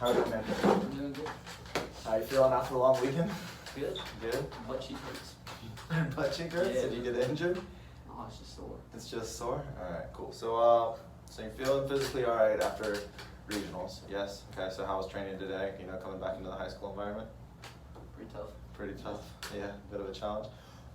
How are you, man? I'm doing good. How you feeling after a long weekend? Good. Good. Butt cheek hurts. Butt cheek hurts? Yeah. Did you get injured? Oh, it's just sore. It's just sore? Alright, cool. So you're feeling physically alright after regionals, yes? Okay, so how was training today? You know, coming back into the high school environment? Pretty tough. Pretty tough, yeah, bit of a challenge.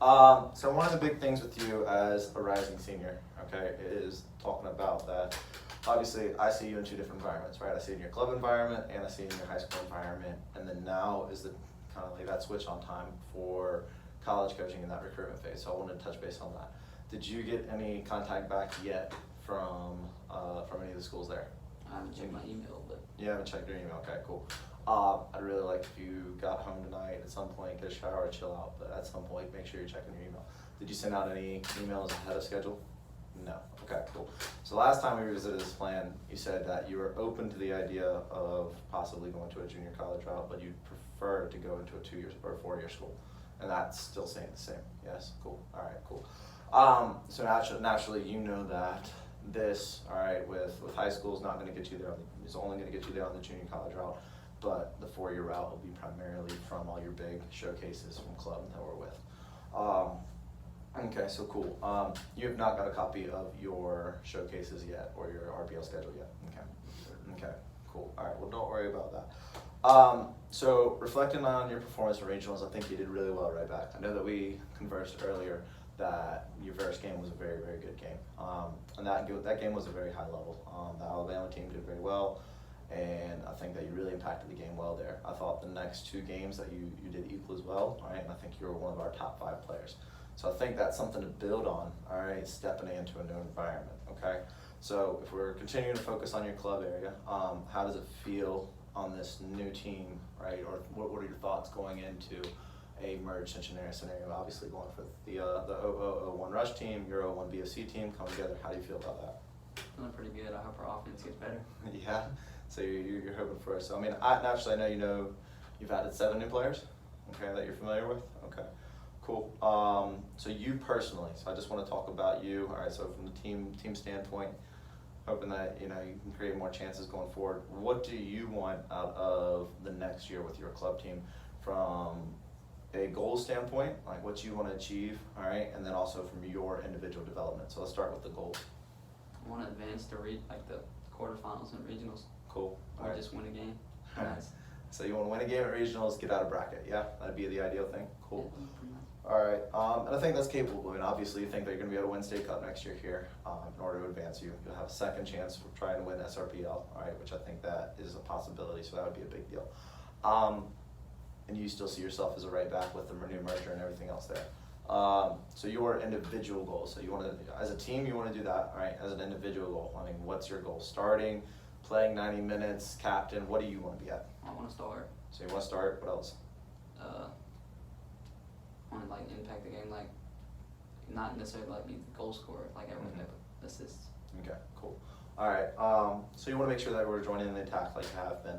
So one of the big things with you as a rising senior, okay, is talking about that. Obviously, I see you in two different environments, right? I see you in your club environment and I see you in your high school environment. And then now is the kind of like that switch on time for college coaching in that recruitment phase. So I wanted to touch base on that. Did you get any contact back yet from any of the schools there? I haven't checked my email, but You haven't checked your email, okay, cool. I'd really like if you got home tonight at some point, get a shower, chill out, but at some point, make sure you're checking your email. Did you send out any emails ahead of schedule? No, okay, cool. So last time we revisited this plan, you said that you were open to the idea of possibly going to a junior college route, but you'd prefer to go into a 2-year or 4-year school. And that's still staying the same, yes, cool, all right, cool. So naturally, you know that this, all right, with high school is not gonna get you there, it's only gonna get you there on the junior college route, but the 4-year route will be primarily from all your big showcases from club that we're with. Okay, so cool. You have not got a copy of your showcases yet or your RPL schedule yet, okay, cool, all right, well don't worry about that. So reflecting on your performance in regionals, I think you did really well right back. I know that we conversed earlier that your first game was a very, very good game. And that game was a very high level. The Alabama team did very well, and I think that you really impacted the game well there. I thought the next 2 games that you did equal as well, all right, and I think you were one of our top 5 players. So I think that's something to build on, all right, stepping into a new environment, okay? So if we're continuing to focus on your club area, how does it feel on this new team, right? Or what are your thoughts going into a merged Cincinnati scenario? Obviously going for the 0001 Rush team, your 01 BSC team come together. How do you feel about that? feeling pretty good. I hope our offense gets better. Yeah, so you're hoping for it. So I mean, naturally I know you've added 7 new players, okay, that you're familiar with. Okay, cool. So you personally, so I just want to talk about you. All right, so from the team standpoint, hoping that you can create more chances going forward. What do you want out of the next year with your club team from a goal standpoint, like what you want to achieve, all right, and then also from your individual development. So let's start with the goals. I want to advance to the quarterfinals and regionals. Cool. Or just win a game. All right. Nice. So you want to win a game at regionals, get out of bracket, yeah? That'd be the ideal thing. Cool. Yeah, pretty much. All right, and I think that's capable. I mean, obviously, you think that you're going to be able to win State Cup next year here. In order to advance you, you'll have a second chance for trying to win SRPL, all right, which I think that is a possibility. So that would be a big deal. And you still see yourself as a right back with the new merger and everything else there. So your individual goals. So you want to, as a team, you want to do that, all right? As an individual goal, I mean, what's your goal? Starting, playing 90 minutes, captain. What do you want to be at? I want to start. So you want to start. What else? I want to impact the game, not necessarily be the goal scorer, everyone type of assists. Okay, cool. All right, so you want to make sure that we're joining in the attack like you have been,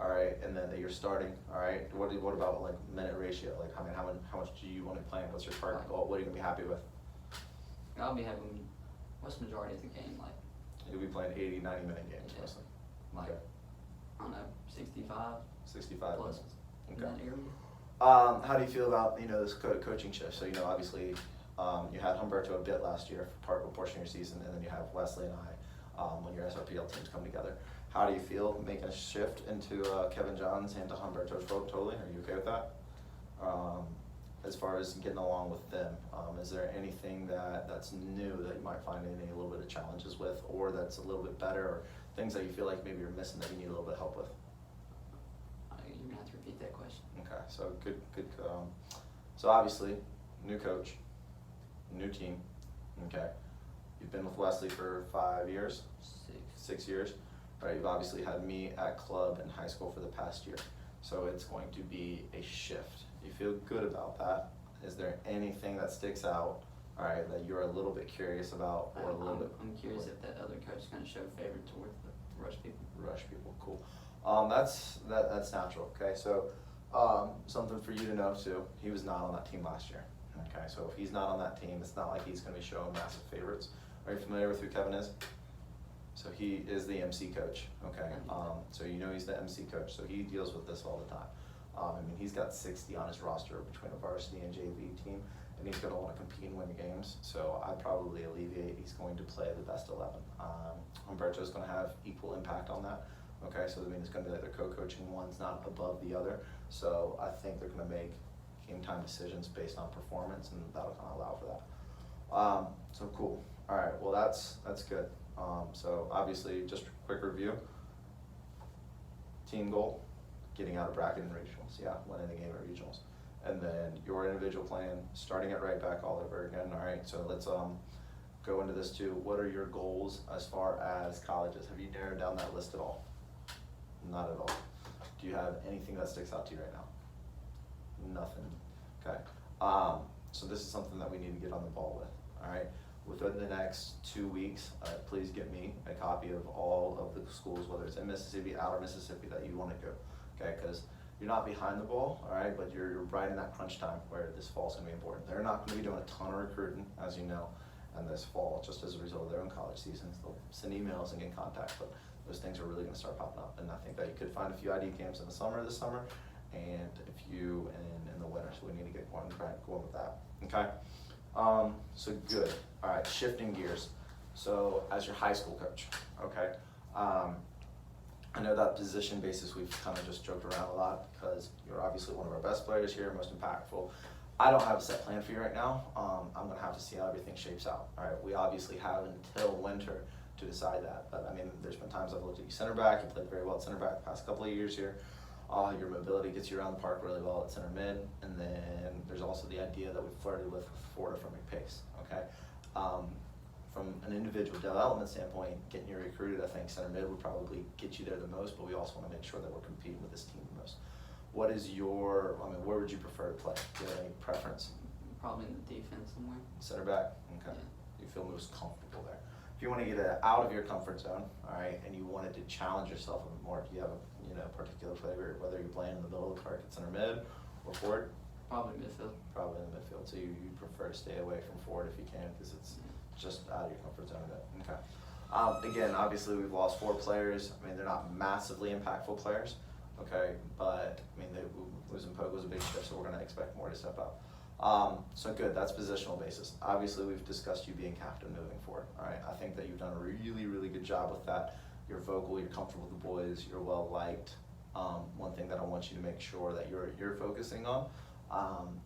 all right, and then that you're starting, all right. What about minute ratio? How much do you want to play? What's your target goal? What are you gonna be happy with? I'll be having what's the majority of the game, You'll be playing 80, 90-minute games Yeah. mostly. I Okay. don't know, 65 65 plus minutes. in Okay. that area. How do you feel about this coaching shift? So obviously you had Humberto a bit last year for a portion of your season, and then you have Wesley and I when your SRPL teams come together. How do you feel making a shift into Kevin Johns and to Humberto's role totally? Are you okay with that? As far as getting along with them, is there anything that's new that you might find any a little bit of challenges with, or that's a little bit better, or things that you feel like maybe you're missing that you need a little bit of help with? You're going to have to repeat that question. Okay, so good. So obviously, new coach, new team. Okay, you've been with Wesley for 5 years, 6 years. Right, you've obviously had me at club and high school for the past year, so it's going to be a shift. You feel good about that? Is there anything that sticks out, all right, that you're a little bit curious about, or a little bit? I'm curious if that other coach is going to show favor towards the Rush people. Rush people, cool. That's natural. Okay, so something for you to know too. He was not on that team last year. Okay, so if he's not on that team, it's not like he's going to be showing massive favorites. Are you familiar with who Kevin is? So he is the MC coach, okay? So you know he's the MC coach, so he deals with this all the time. I mean, he's got 60 on his roster between a varsity and JV team, and he's gonna wanna compete and win games, so I'd probably alleviate, he's going to play the best 11. Humberto's gonna have equal impact on that, okay? So I mean, it's gonna be like they're co-coaching, one's not above the other, so I think they're gonna make game time decisions based on performance, and that'll kinda allow for that. So cool, all right, well that's good. So obviously, just a quick review. Team goal, getting out of bracket and regionals, yeah, winning the game at regionals. And then your individual plan, starting at right back all over again, all right? So let's go into this too. What are your goals as far as colleges? Have you narrowed down that list at all? Not at all. Do you have anything that sticks out to you right now? Nothing, okay. So this is something that we need to get on the ball with, all right? Within the next 2 weeks, please get me a copy of all of the schools, whether it's in Mississippi, out of Mississippi, that you want to go, okay? Because you're not behind the ball, all right, but you're right in that crunch time where this fall's going to be important. They're not going to be doing a ton of recruiting, as you know, and this fall, just as a result of their own college seasons. They'll send emails and get in contact, but those things are really going to start popping up. And I think that you could find a few ID camps in the summer this summer, and a few in the winter, so we need to get going with that, okay? So good. All right, shifting gears. So as your high school coach, okay, I know that position basis we've kind of just joked around a lot because you're obviously one of our best players here, most impactful. I don't have a set plan for you right now. I'm gonna have to see how everything shapes out. All right, we obviously have until winter to decide that. But I mean, there's been times I've looked at you center back. You played very well at center back the past couple of years here. Your mobility gets you around the park really well at center mid, and then there's also the idea that we flirted with Florida from your pace, okay? From an individual development standpoint, getting you recruited, I think center mid would probably get you there the most, but we also want to make sure that we're competing with this team the most. What is your, I mean, where would you prefer to play? Do you have any preference? Probably in the defense somewhere. Center back, okay. Yeah. You feel most comfortable there. If you want to get out of your comfort zone, all right, and you wanted to challenge yourself a bit more, do you have a particular flavor, whether you're playing in the middle of the park at center mid or forward? Probably midfield. Probably in the midfield, so you prefer to stay away from forward if you can, because it's just out of your comfort zone a bit. Okay. Again, obviously we've lost 4 players. I mean, they're not massively impactful players, okay, but I mean, losing Pogue was a big shift, so we're going to expect more to step up. So good, that's positional basis. Obviously, we've discussed you being captain moving forward. All right, I think that you've done a really, really good job with that. You're vocal, you're comfortable with the boys, you're well liked. One thing that I want you to make sure that you're focusing on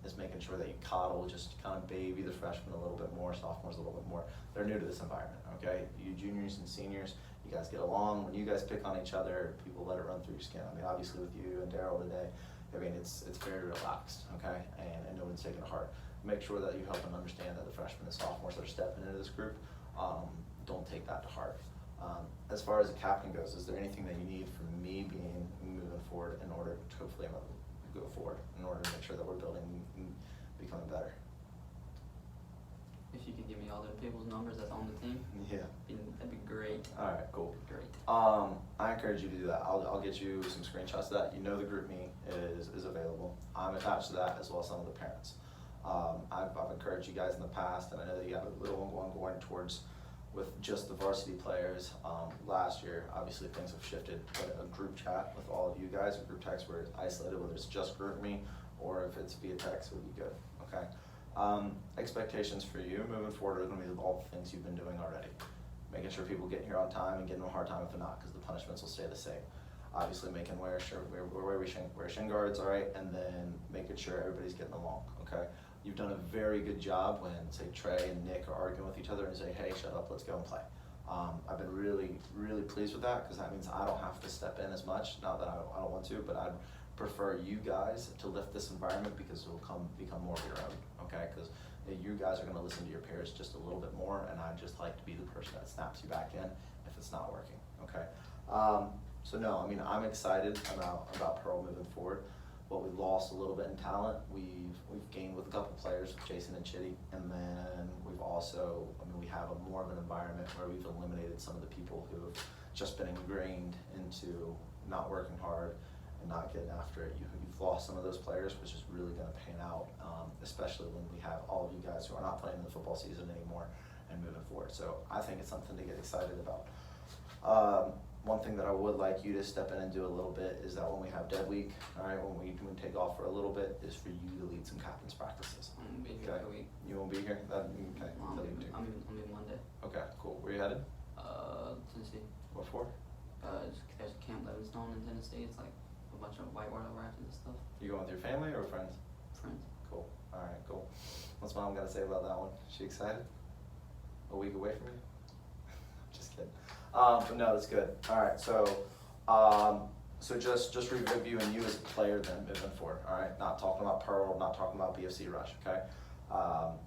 is making sure that you coddle, just kind of baby the freshmen a little bit more, sophomores a little bit more. They're new to this environment, okay? You juniors and seniors, you guys get along. When you guys pick on each other, people let it run through your skin. I mean, obviously with you and Daryl today, I mean, it's very relaxed, okay? And no one's taking it hard. Make sure that you help them understand that the freshmen and sophomores that are stepping into this group, don't take that to heart. As far as the captain goes, is there anything that you need from me moving forward in order to hopefully go forward, in order to make sure that we're building and becoming better? If you could give me all the people's numbers that's on the team, Yeah. that'd be great. All right, cool. Great. I encourage you to do that. I'll get you some screenshots of that. You know the group me is available. I'm attached to that as well as some of the parents. I've encouraged you guys in the past, and I know that you have a little one going towards with just the varsity players. Last year, obviously things have shifted, but a group chat with all of you guys, a group text where it's isolated, whether it's just group me or if it's via text, would be good, okay? Expectations for you moving forward are going to be all the things you've been doing already. Making sure people get here on time and giving them a hard time if they're not, because the punishments will stay the same. Obviously making wear shin guards, all right, and then making sure everybody's getting along, okay? You've done a very good job when, say, Trey and Nick are arguing with each other and say, hey, shut up, let's go and play. I've been really, really pleased with that, because that means I don't have to step in as much. Not that I don't want to, but I'd prefer you guys to lift this environment, because it will become more of your own, okay? Because you guys are going to listen to your peers just a little bit more, and I'd just like to be the person that snaps you back in if it's not working, okay? So no, I mean, I'm excited about Pearl moving forward. What we lost a little bit in talent, we've gained with a couple players, Jason and Chitty, and then we've also, I mean, we have more of an environment where we've eliminated some of the people who have just been ingrained into not working hard and not getting after it. You've lost some of those players, which is really going to pan out, especially when we have all of you guys who are not playing in the football season anymore and moving forward. So I think it's something to get excited about. One thing that I would like you to step in and do a little bit is that when we have dead week, all right, when we take off for a little bit, is for you to lead some captain's practices. I'm gonna be here Okay. for a week. You won't be here? Okay. I'm that'll be leaving, two. I'm leaving Monday. Okay, cool. Where you headed? Tennessee. What for? There's Camp Livingstone in Tennessee. It's like a bunch of whitewater rafting and stuff. You going with your family or friends? Friends. Cool. All right, cool. What's mom got to say about that one? She excited? A week away from you? Just kidding. But no, that's good. All right, so just reviewing you as a player then moving forward. All right, not talking about Pearl, not talking about BFC Rush. Okay,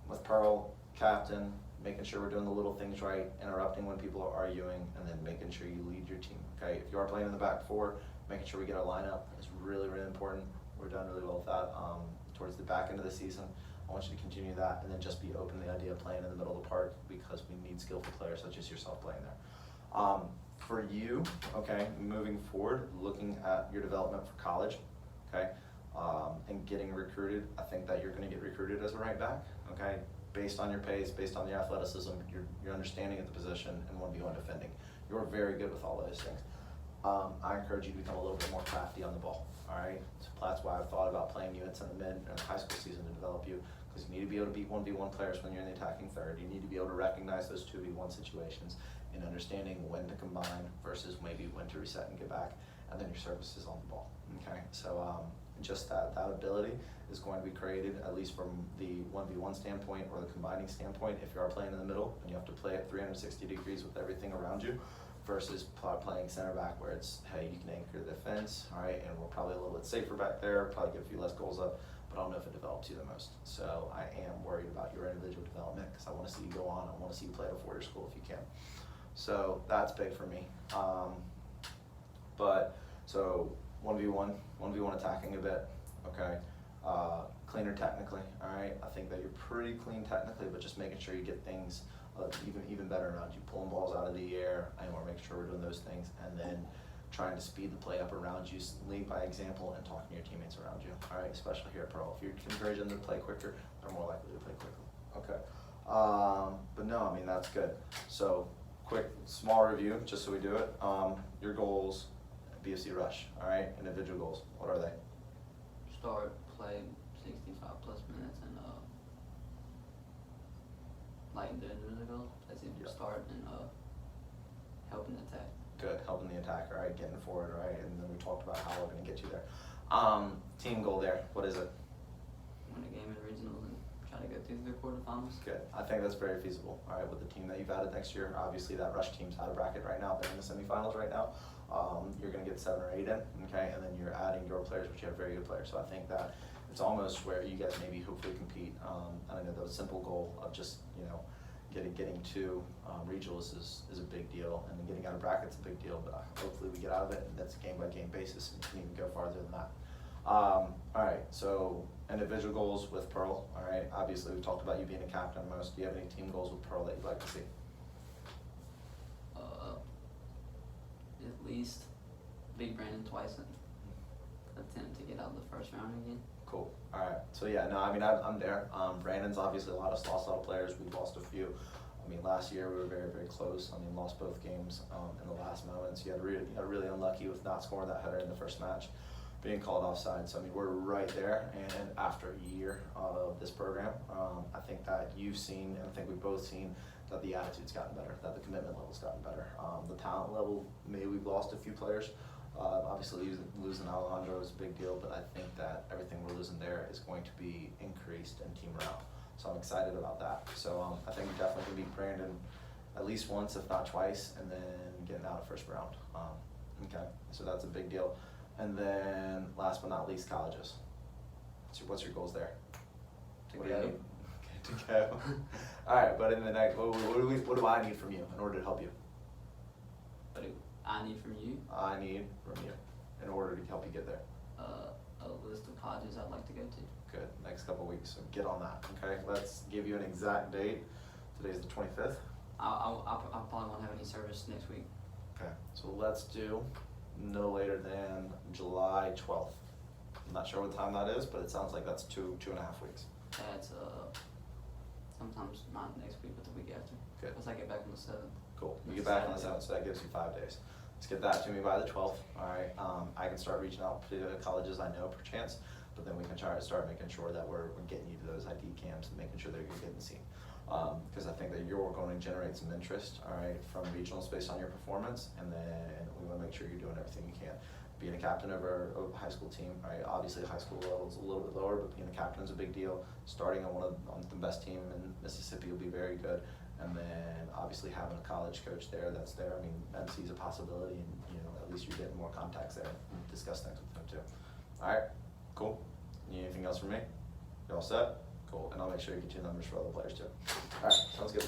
with Pearl, captain, making sure we're doing the little things right, interrupting when people are arguing, and then making sure you lead your team. Okay, if you are playing in the back four, making sure we get our lineup is really, really important. We're done really well with that. Towards the back end of the season, I want you to continue that, and then just be open to the idea of playing in the middle of the park because we need skillful players such as yourself playing there. For you, okay, moving forward, looking at your development for college, okay, and getting recruited, I think that you're going to get recruited as a right back, okay, based on your pace, based on your athleticism, your understanding of the position, and 1v1 defending. You're very good with all those things. I encourage you to become a little bit more crafty on the ball, all right? So that's why I've thought about playing you in center mid in the high school season to develop you, because you need to be able to beat 1v1 players when you're in the attacking third. You need to be able to recognize those 2v1 situations and understanding when to combine versus maybe when to reset and get back, and then your services on the ball, okay? So just that ability is going to be created, at least from the 1v1 standpoint or the combining standpoint, if you are playing in the middle and you have to play at 360 degrees with everything around you, versus playing center back where it's, hey, you can anchor the defense, all right, and we're probably a little bit safer back there, probably get a few less goals up, but I don't know if it develops you the most. So I am worried about your individual development because I want to see you go on. I want to see you play at a four-year school if you can. So that's big for me. But so 1v1 attacking a bit, okay. Cleaner technically, all right. I think that you're pretty clean technically, but just making sure you get things even better around you, pulling balls out of the air, and we're making sure we're doing those things, and then trying to speed the play up around you, lead by example, and talking to your teammates around you, all right, especially here at Pearl. If you're encouraging them to play quicker, they're more likely to play quickly. Okay, but no, I mean, that's good. So, quick, small review, just so we do it. Your goals, BFC Rush, all right, individual goals, what are they? Start, play 65 plus minutes, and like the individual, that's it. Yeah. Start and helping the attack. Good, helping the attack, all right, getting forward, all right, and then we talked about how we're going to get you there. Team goal there, what is it? Win a game in regionals and try to go through the quarterfinals. Good, I think that's very feasible, all right, with the team that you've added next year. Obviously, that Rush team's out of bracket right now, they're in the semifinals right now. You're going to get 7 or 8 in, okay, and then you're adding your players, which you have very good players. So I think that it's almost where you guys maybe hopefully compete. And I know the simple goal of just, you know, getting to regionals is a big deal, and then getting out of brackets is a big deal, but hopefully we get out of it, and that's a game-by-game basis, and can even go farther than that. All right, so individual goals with Pearl, all right, obviously we talked about you being a captain most. Do you have any team goals with Pearl that you'd like to see? At least beat Brandon twice and attempt to get out of the first round again. Cool. All right. So yeah, no, I mean, I'm there. Brandon's obviously lost a lot of players. We've lost a few. I mean, last year we were very, very close. I mean, lost both games in the last moments. You got really unlucky with not scoring that header in the first match, being called offside. So I mean, we're right there. And after a year of this program, I think that you've seen, and I think we've both seen, that the attitude's gotten better, that the commitment level's gotten better. The talent level, maybe we've lost a few players. Obviously, losing Alejandro is a big deal, but I think that everything we're losing there is going to be increased in team morale. So I'm excited about that. So I think we definitely can beat Brandon at least once, if not twice, and then getting out of first round. Okay, so that's a big deal. And then last but not least, colleges. So what's your goals there? What do you need? Okay, to go. All right, but in the next, what do I need from you in order to help you? What do I need from you? I need from you in order to help you get there. A list of colleges I'd like to go to. Good, next couple of weeks, so get on that, okay? Let's give you an exact date. Today's the 25th. I probably won't have any service next week. Okay, so let's do no later than July 12th. I'm not sure what time that is, but it sounds like that's 2.5 weeks. That's sometimes not next week, but the week after. Good. Once I get back on the 7th. Cool. You get back on the 7th, so that gives you 5 days. Let's get that to me by the 12th. All right. I can start reaching out to colleges I know per chance, but then we can try to start making sure that we're getting you to those ID camps and making sure that you're getting seen. Because I think that you're going to generate some interest, all right, from regionals based on your performance, and then we want to make sure you're doing everything you can. Being a captain of a high school team, right? Obviously, high school level is a little bit lower, but being a captain is a big deal. Starting on on the best team in Mississippi will be very good, and then obviously having a college coach there that's there. I mean, MC is a possibility, and at least you're getting more contacts there and discuss things with them too. All right, cool. Need anything else from me? You all set? Cool. And I'll make sure you get your numbers for other players too. All right, sounds good.